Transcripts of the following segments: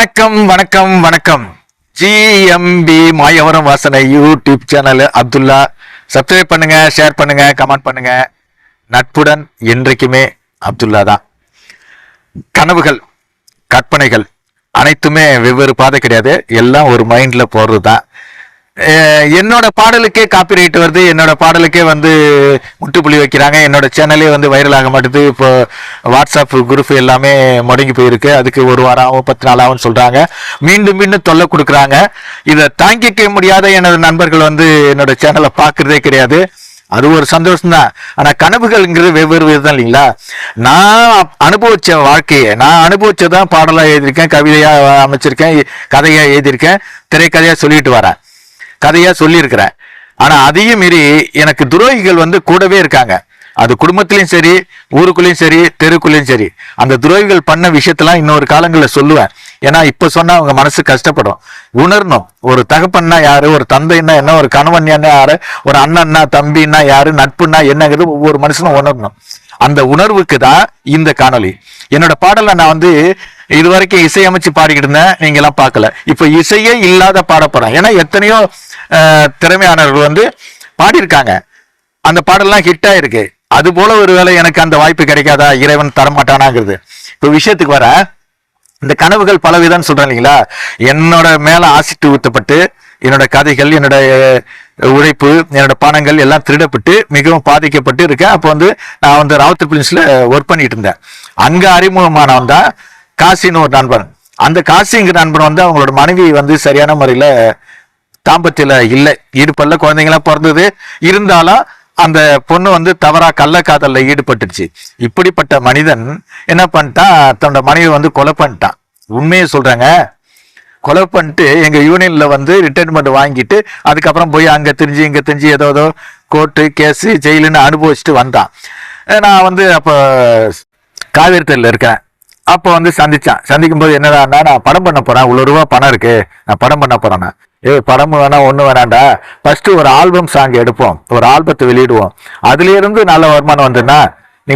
வணக்கம் வணக்கம் வணக்கம். ஜிஎம்பி மாயவரம் வாசனை யூடியூப் சேனல் அப்துல்லா. சப்ஸ்கிரைப் பண்ணுங்க, ஷேர் பண்ணுங்க, கமெண்ட் பண்ணுங்க. நட்புடன் என்றைக்குமே அப்துல்லா தான். கனவுகள், கற்பனைகள் அனைத்துமே வெவ்வேறு பாதை கிடையாது, எல்லாம் ஒரு மைண்ட்ல போடுறது தான். என்னோட பாடலுக்கே காப்பிரைட் வருது, என்னோட பாடலுக்கே முட்டுப்புள்ளி வைக்கிறாங்க. என்னோட சேனலே வைரல் ஆக மாட்டுது. இப்போ வாட்ஸ்அப் குரூப் எல்லாமே முடங்கி போயிருக்கு. அதுக்கு ஒரு வாரம் ஆகும், 10 நாள் ஆகும்னு சொல்றாங்க. மீண்டும் மீண்டும் தொல்லை கொடுக்குறாங்க. இதை தாங்கிக்க முடியாத எனது நண்பர்கள் என்னோட சேனலை பார்க்கறதே கிடையாது. அது ஒரு சந்தோஷம் தான். ஆனா கனவுகள்ங்கிறது வெவ்வேறு விதம் இல்லைங்களா? நான் அனுபவிச்ச வாழ்க்கையை, நான் அனுபவிச்சதான் பாடலா எழுதியிருக்கேன், கவிதையா அமைச்சிருக்கேன், கதையா எழுதியிருக்கேன், திரைக்கதையா சொல்லிட்டு வரேன், கதையா சொல்லியிருக்கிறேன். ஆனா அதையும் மீறி எனக்கு துரோகிகள் கூடவே இருக்காங்க. அது குடும்பத்திலையும் சரி, ஊருக்குள்ளேயும் சரி, தெருக்குள்ளேயும் சரி. அந்த துரோகிகள் பண்ண விஷயத்தெல்லாம் இன்னொரு காலங்களில் சொல்லுவேன். ஏன்னா இப்ப சொன்னா அவங்க மனசு கஷ்டப்படும். உணரணும். ஒரு தகப்பன்னா யாரு, ஒரு தந்தைன்னா என்ன, ஒரு கணவன் என்ன யாரு, ஒரு அண்ணன்னா தம்பின்னா யாரு, நட்புன்னா என்னங்கிறது ஒவ்வொரு மனுஷனும் உணரணும். அந்த உணர்வுக்கு தான் இந்த காணொலி. என்னோட பாடலை நான் இது வரைக்கும் இசையமைச்சு பாடிக்கிட்டு இருந்தேன், நீங்க எல்லாம் பார்க்கல. இப்ப இசையே இல்லாத பாடப்படம். ஏன்னா எத்தனையோ திறமையானவர்கள் பாடியிருக்காங்க, அந்த பாடல்லாம் ஹிட் ஆயிருக்கு. அது போல ஒரு வேளை எனக்கு அந்த வாய்ப்பு கிடைக்காதா, இறைவன் தரமாட்டானாங்கிறது. இப்ப விஷயத்துக்கு வர, இந்த கனவுகள் பலவிதம்னு சொல்றேன் இல்லைங்களா? என்னோட மேல ஆசிட்டு ஊத்தப்பட்டு, என்னோட கதைகள், என்னோட உழைப்பு, என்னோட பணங்கள் எல்லாம் திருடப்பட்டு மிகவும் பாதிக்கப்பட்டு இருக்கேன். அப்போ நான் ராவுத்தர் பிலிம்ஸ்ல ஒர்க் பண்ணிட்டு இருந்தேன். அங்க அறிமுகமானவன் தான் காசின்னு ஒரு நண்பன். அந்த காசிங்கிற நண்பன் அவங்களோட மனைவி சரியான முறையில தாம்பத்தில இல்லை, ஈடுபடல, குழந்தைங்களாம் பிறந்தது. இருந்தாலும் அந்த பொண்ணு தவறா கள்ளக்காதல்ல ஈடுபட்டுச்சு. இப்படிப்பட்ட மனிதன் என்ன பண்ணிட்டான், தன்னோட மனைவி கொலை பண்ணிட்டான். உண்மையை சொல்றாங்க, கொலை பண்ணிட்டு எங்க யூனியன்ல ரிட்டைர்மெண்ட் வாங்கிட்டு அதுக்கப்புறம் போய் அங்க தெரிஞ்சு இங்க தெரிஞ்சு ஏதோ கோர்ட்டு கேஸு ஜெயிலுன்னு அனுபவிச்சுட்டு வந்தான். நான் அப்ப காவேரி தெருல இருக்கேன். அப்போ சந்திச்சான். சந்திக்கும் போது என்னடா, நான் படம் பண்ண போறேன், இவ்வளவு ரூபா பணம் இருக்கு, நான் படம் பண்ண போறேன்னா, படம் வேணா ஒண்ணு வேணாண்டா, ஃபர்ஸ்ட் ஒரு ஆல்பம் சாங் எடுப்போம், ஒரு ஆல்பத்தை வெளியிடுவோம், அதுல இருந்து நல்ல வருமானம் வந்துன்னா நீ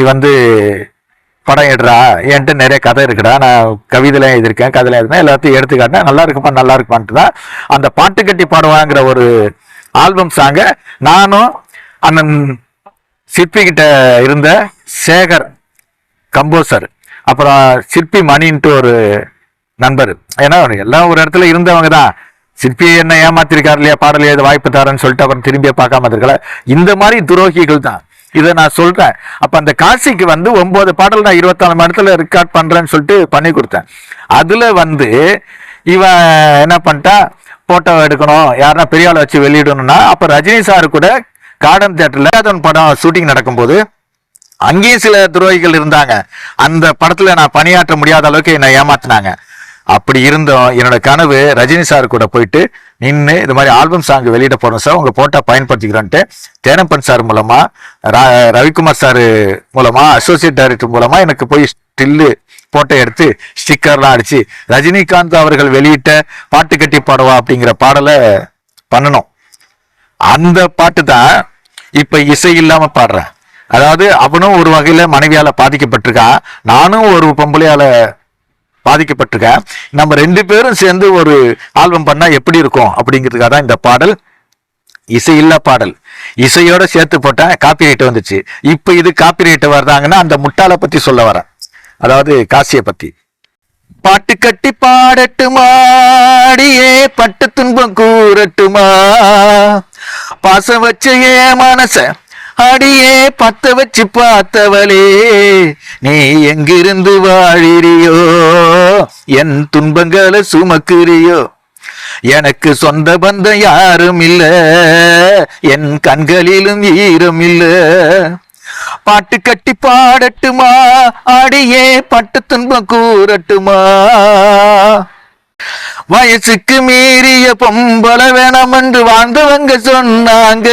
படம் எடுறா, என்கிட்ட நிறைய கதை இருக்குடா, நான் கவிதைலாம் எழுதியிருக்கேன், கதைலாம் எழுதினேன், எல்லாத்தையும் எடுத்துக்காட்டினா நல்லா இருக்குமா, நல்லா இருக்குமான்ட்டு தான் அந்த பாட்டு கட்டி பாடுவாங்கிற ஒரு ஆல்பம் சாங்க நானும் அண்ணன் சிற்பி கிட்ட இருந்த சேகர் கம்போசர், அப்புறம் சிற்பி மணின்ட்டு ஒரு நண்பர், ஏன்னா எல்லாம் ஒரு இடத்துல இருந்தவங்க தான். சிற்பி என்ன ஏமாத்திருக்காரு இல்லையா, பாடல் எழுத வாய்ப்பு தரேன்னு சொல்லிட்டு அப்புறம் திரும்பியே பார்க்காம இருக்கல. இந்த மாதிரி துரோகிகள் தான் இதை நான் சொல்றேன். அப்ப அந்த காசிக்கு 9 பாடல் நான் 24 மணி நேரத்துல ரெக்கார்ட் பண்றேன்னு சொல்லிட்டு பண்ணி கொடுத்தேன். அதுல இவன் என்ன பண்ணிட்டா, போட்டோ எடுக்கணும், யாருன்னா பெரிய ஆளை வச்சு வெளியிடணும்னா, அப்ப ரஜினி சார் கூட கார்டன் தியேட்டர்ல படம் ஷூட்டிங் நடக்கும்போது அங்கேயும் சில துரோகிகள் இருந்தாங்க. அந்த படத்துல நான் பணியாற்ற முடியாத அளவுக்கு என்னை ஏமாத்தினாங்க. அப்படி இருந்தோம் என்னோட கனவு ரஜினி சார் கூட போயிட்டு நின்று இது மாதிரி ஆல்பம் சாங் வெளியிட போறோம் சார், உங்க போட்டா பயன்படுத்திக்கிறோன்ட்டு தேனப்பன் சார் மூலமா, ரவிக்குமார் சார் மூலமா, அசோசியேட் டைரக்டர் மூலமா எனக்கு போய் ஸ்டில்லு போட்டோ எடுத்து ஸ்டிக்கர்லாம் அடிச்சு ரஜினிகாந்த் அவர்கள் வெளியிட்ட பாட்டு கட்டி பாடுவா அப்படிங்கிற பாடலை பண்ணணும். அந்த பாட்டு தான் இப்ப இசை இல்லாம பாடுறேன். அதாவது அவனும் ஒரு வகையில மனைவியால பாதிக்கப்பட்டிருக்கான், நானும் ஒரு பொம்பளையால பாதிக்கப்பட்டிருக்கேன். நம்ம 2 பேரும் சேர்ந்து ஒரு ஆல்பம் பண்ணா எப்படி இருக்கும் அப்படிங்கிறதுக்காக தான் இந்த பாடல். இசை இல்ல பாடல், இசையோட சேர்த்து போட்டேன், காப்பிரைட் வந்துச்சு. இப்ப இது காப்பிரைட் வருதாங்கன்னா அந்த முட்டாளை பத்தி சொல்ல வரேன், அதாவது காசியை பத்தி. பாட்டு கட்டி பாடட்டுமா, அடியே பட்டு துன்பம் கூறட்டுமா, பாசம் வச்ச ஏன் மனச அடியே பத்த வச்சு பார்த்தவளே, நீ எங்கிருந்து வாழிறியோ, என் துன்பங்களை சுமக்குறியோ, எனக்கு சொந்த பந்தம் யாரும் இல்ல, என் கண்களிலும் ஈரம் இல்ல, பாட்டு கட்டி பாடட்டுமா, அடியே பட்டு துன்பம் கூறட்டுமா, வயசுக்கு மீறிய பொம்பளை வேணாம் என்று வாழ்ந்தவங்க சொன்னாங்க,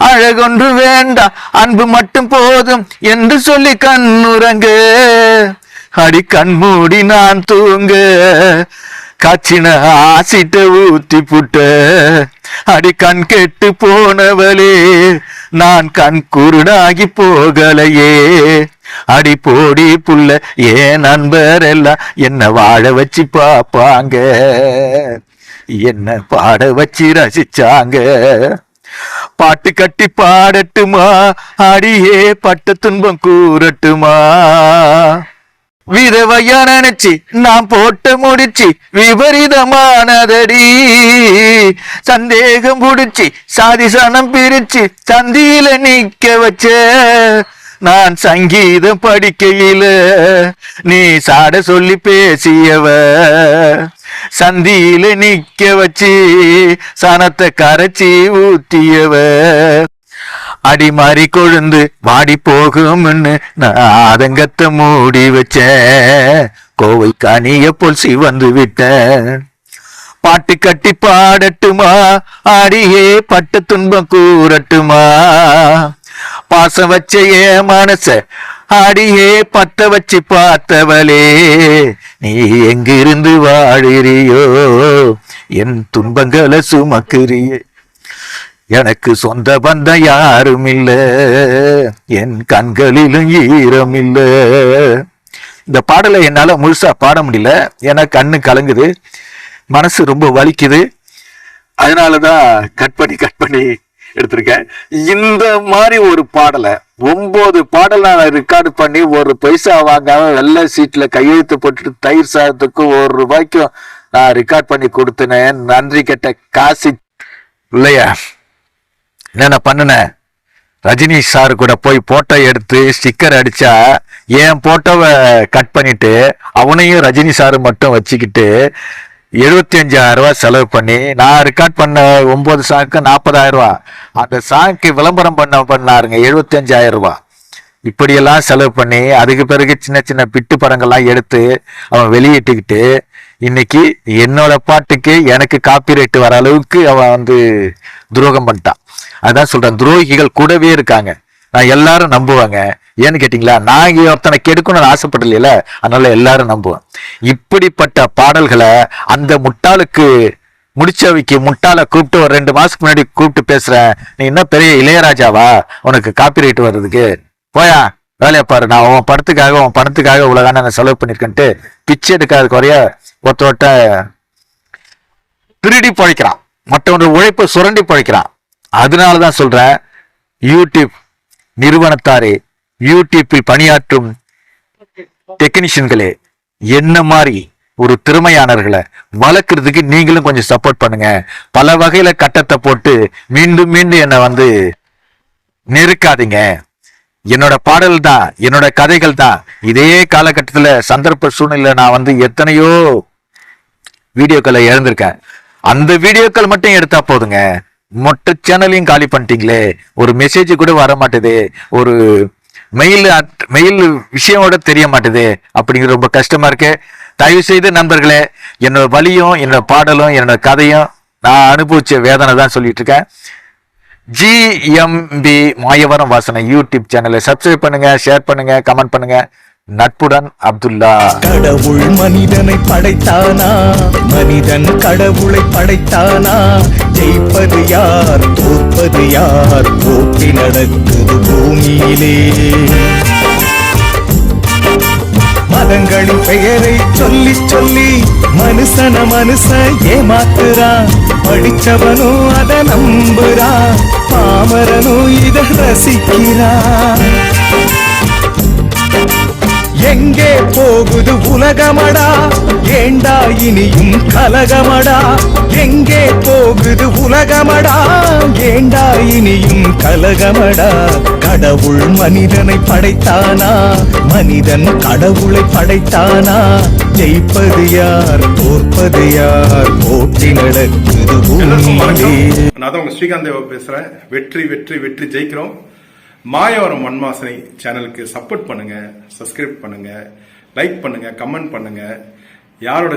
அழகொன்று வேண்டாம் அன்பு மட்டும் போதும் என்று சொல்லி கண்ணுறங்க, அடி கண்மூடி நான் தூங்க காய்ச்சின ஆசிட்ட ஊத்தி புட்ட, அடி கண் கெட்டு போனவளே நான் கண் குருடாகி போகலையே. அடி போடி புள்ள ஏன் நண்பர் எல்லாம் என்ன வாழ வச்சு பாப்பாங்க, என்ன பாட வச்சு ரசிச்சாங்க. பாட்டு கட்டி பாடட்டுமா, அடியே பட்ட துன்பம் கூறட்டுமா. விதவையா நினைச்சு நான் போட்ட முடிச்சு விபரீதமானதடி. சந்தேகம் புடிச்சு சாதி சனம் பிரிச்சு சந்தியில நிக்க வச்ச. நான் சங்கீதம் படிக்கையில நீ சாட சொல்லி பேசியவ. சந்தியில நிக்க வச்சு சனத்தை கரைச்சி ஊத்தியவ. அடிமாறி கொழுந்து வாடி போகும்னு நான் ஆதங்கத்தை மூடி வச்ச. கோவை கனிய போல் சிவந்து விட்ட. பாட்டு கட்டி பாடட்டுமா, அடியே பட்ட துன்பம் கூறட்டுமா. பாசம் வச்ச என் மனச அடியே பத்த வச்சு பார்த்தவளே. நீ எங்கிருந்து வாழிறியோ, என் துன்பங்களை சுமக்குறியே. எனக்கு சொந்த பந்தம் யாரும் இல்ல, என் கண்களிலும் ஈரம் இல்ல. இந்த பாடலை என்னால முழுசா பாட முடியல, ஏன்னா கண்ணு கலங்குது, மனசு ரொம்ப வலிக்குது. அதனாலதான் கட் பண்ணி எடுத்திருக்கேன். இந்த மாதிரி ஒரு பாடலை 9 பாடல் நான் ரெக்கார்டு பண்ணி ஒரு பைசா வாங்காம வெள்ளை சீட்ல கையெழுத்து போட்டுட்டு தயிர் சாதத்துக்கு ₹1 நான் ரெக்கார்ட் பண்ணி கொடுத்தேன். நன்றி கெட்ட காசு இல்லையா. என்ன பண்ணுனேன், ரஜினி சார் கூட போய் போட்டோ எடுத்து ஸ்டிக்கர் அடிச்சா என் போட்டோவை கட் பண்ணிட்டு அவனையும் ரஜினி சாரு மட்டும் வச்சுக்கிட்டு 75,000 செலவு பண்ணி நான் ரெக்கார்ட் பண்ண 9 சாங்க்கு 40,000. அந்த சாங்க்கு விளம்பரம் பண்ணாருங்க 75,000. இப்படியெல்லாம் செலவு பண்ணி அதுக்கு பிறகு சின்ன சின்ன பிட்டு படங்கள்லாம் எடுத்து அவன் வெளியிட்டுக்கிட்டு இன்னைக்கு என்னோட பாட்டுக்கு எனக்கு காப்பிரைட் வர அளவுக்கு அவன் துரோகம் பண்ணிட்டான். அதான் சொல்றேன், துரோகிகள் கூடவே இருக்காங்க. நான் எல்லாரும் நம்புவாங்க. ஏன்னு கேட்டீங்களா, நான் ஒருத்தனை கெடுக்கணும்னு ஆசைப்படல, அதனால எல்லாரும் நம்புவேன். இப்படிப்பட்ட பாடல்களை அந்த முட்டாளுக்கு முடிச்சவைக்கு முட்டாளை கூப்பிட்டு ஒரு 2 மாசத்துக்கு முன்னாடி கூப்பிட்டு பேசுறேன், நீ இன்னும் பெரிய இளையராஜாவா உனக்கு காப்பிரைட் வர்றதுக்கு, போயா வேலையை பாரு, நான் உன் படத்துக்காக உன் பணத்துக்காக உலகான நான் செலவு பண்ணிருக்கேன்ட்டு பிச்சை எடுக்காத குறைய ஒருத்தோட்ட திருடி பழைக்கிறான், மற்றவங்க உழைப்பை சுரண்டி பழைக்கிறான். அதனாலதான் சொல்றேன், யூடியூப் நிறுவனத்தாரே, யூடியூப்பில் பணியாற்றும் டெக்னீஷியன்களே, என்ன மாதிரி ஒரு திறமையானவர்களை வளர்க்கறதுக்கு நீங்களும் கொஞ்சம் சப்போர்ட் பண்ணுங்க. பல வகையில கட்டத்தை போட்டு மீண்டும் மீண்டும் என்னை நெருக்காதீங்க. என்னோட பாடல் தான், என்னோட கதைகள் தான். இதே காலகட்டத்துல சந்தர்ப்ப சூழ்நிலை நான் எத்தனையோ வீடியோக்களை இழந்திருக்கேன். அந்த வீடியோக்கள் மட்டும் எடுத்தா போதுங்க, மொட்டை சேனலையும் காலி பண்ணிட்டீங்களே, ஒரு மெசேஜ் கூட வர மாட்டேது, ஒரு மெயில் விஷயமோட தெரிய மாட்டேது, அப்படிங்கிற ரொம்ப கஷ்டமா இருக்கு. தயவு செய்து நண்பர்களே, என்னோட வலியும் என்னோட பாடலும் என்னோட கதையும் நான் அனுபவிச்ச வேதனை தான் சொல்லிட்டு இருக்கேன். ஜிஎம்பி மாயவரம் வாசனை யூடியூப் சேனலை சப்ஸ்கிரைப் பண்ணுங்க, ஷேர் பண்ணுங்க, கமெண்ட் பண்ணுங்க. நட்புடன் அப்துல்லா. கடவுள் மனிதனை படைத்தானா, மனிதன் கடவுளை படைத்தானா, ஜெயிப்பது யார் தோற்பது யார், போட்டி நடக்குது பூமியிலே. மதங்களின் பெயரை சொல்லி சொல்லி மனுஷன் ஏமாத்துறான், படிச்சவனும் அதை நம்புறான், பாமரனும் இதை ரசிக்கிறான். எங்கே போகுது உலகமடா, ஏண்டா இனியும் கலகமடா, எங்கே போகுது உலகமடா, ஏண்டா இனியும் கலகமடா. கடவுள் மனிதனை படைத்தானா, மனிதன் கடவுளை படைத்தானா, ஜெயிப்பது யார் தோற்பது யார், போட்டி நடக்குது பூமியிலே. நான் தான் உங்க ஸ்ரீகாந்த் தேவா பேசுறேன். வெற்றி வெற்றி வெற்றி ஜெயிக்கிறோம். மாயவரம் மண்வாசனை சேனலுக்கு சப்போர்ட் பண்ணுங்க, சப்ஸ்கிரைப் பண்ணுங்க, லைக் பண்ணுங்க, கமெண்ட் பண்ணுங்க. யாரோட